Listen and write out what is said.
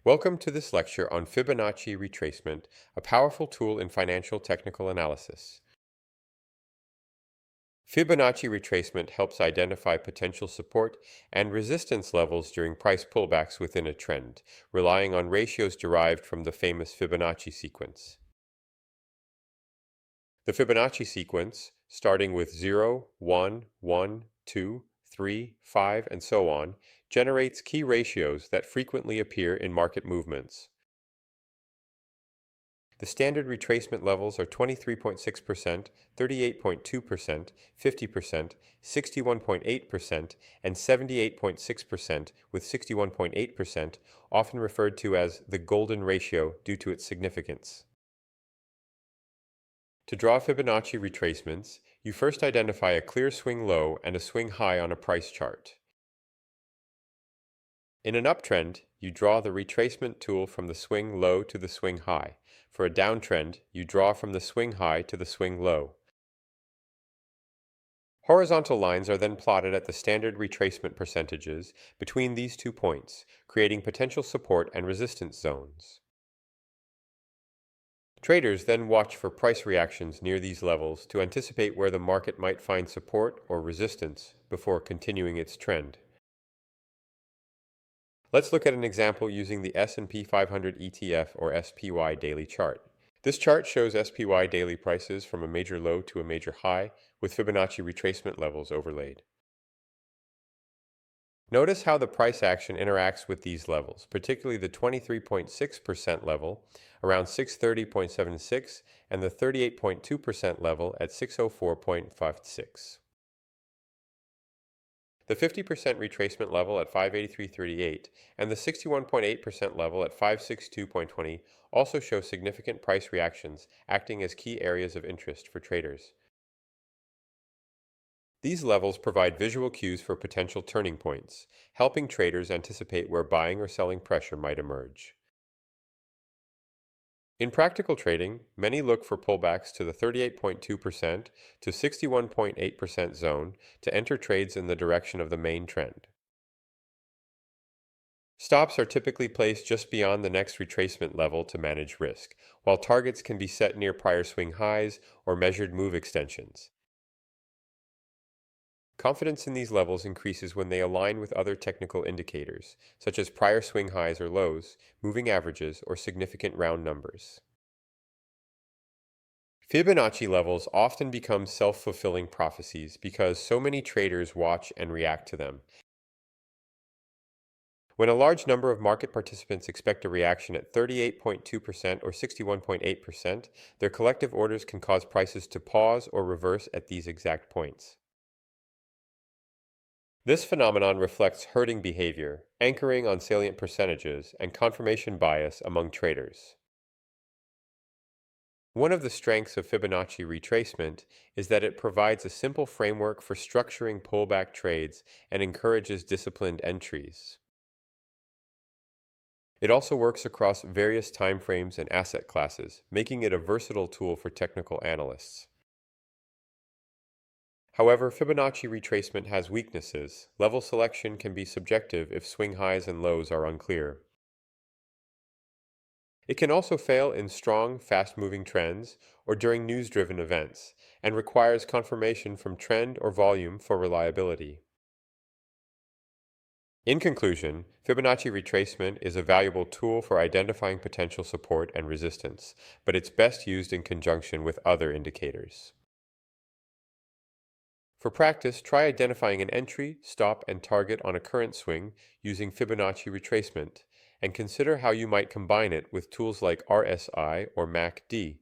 Welcome to this lecture on Fibonacci retracement, a powerful tool in financial technical analysis. Fibonacci retracement helps identify potential support and resistance levels during price pullbacks within a trend, relying on ratios derived from the famous Fibonacci sequence. The Fibonacci sequence, starting with 0, 1, 1, 2, 3, 5, and so on, generates key ratios that frequently appear in market movements. The standard retracement levels are 23.6%, 38.2%, 50%, 61.8%, and 78.6%, with 61.8% often referred to as the golden ratio due to its significance. To draw Fibonacci retracements, you first identify a clear swing low and a swing high on a price chart. In an uptrend, you draw the retracement tool from the swing low to the swing high. For a downtrend, you draw from the swing high to the swing low. Horizontal lines are then plotted at the standard retracement percentages between these 2 points, creating potential support and resistance zones. Traders then watch for price reactions near these levels to anticipate where the market might find support or resistance before continuing its trend. Let's look at an example using the S&P 500 ETF or SPY daily chart. This chart shows SPY daily prices from a major low to a major high with Fibonacci retracement levels overlaid. Notice how the price action interacts with these levels, particularly the 23.6% level around 630.76 and the 38.2% level at 604.56. The 50% retracement level at 583.38 and the 61.8% level at 562.20 also show significant price reactions, acting as key areas of interest for traders. These levels provide visual cues for potential turning points, helping traders anticipate where buying or selling pressure might emerge. In practical trading, many look for pullbacks to the 38.2% to 61.8% zone to enter trades in the direction of the main trend. Stops are typically placed just beyond the next retracement level to manage risk, while targets can be set near prior swing highs or measured move extensions. Confidence in these levels increases when they align with other technical indicators, such as prior swing highs or lows, moving averages, or significant round numbers. Fibonacci levels often become self-fulfilling prophecies because so many traders watch and react to them. When a large number of market participants expect a reaction at 38.2% or 61.8%, their collective orders can cause prices to pause or reverse at these exact points. This phenomenon reflects herding behavior, anchoring on salient percentages, and confirmation bias among traders. One of the strengths of Fibonacci retracement is that it provides a simple framework for structuring pullback trades and encourages disciplined entries. It also works across various timeframes and asset classes, making it a versatile tool for technical analysts. However, Fibonacci retracement has weaknesses. Level selection can be subjective if swing highs and lows are unclear. It can also fail in strong, fast-moving trends or during news-driven events, and requires confirmation from trend or volume for reliability. In conclusion, Fibonacci retracement is a valuable tool for identifying potential support and resistance, but it's best used in conjunction with other indicators. For practice, try identifying an entry, stop, and target on a current swing using Fibonacci retracement, and consider how you might combine it with tools like RSI or MACD.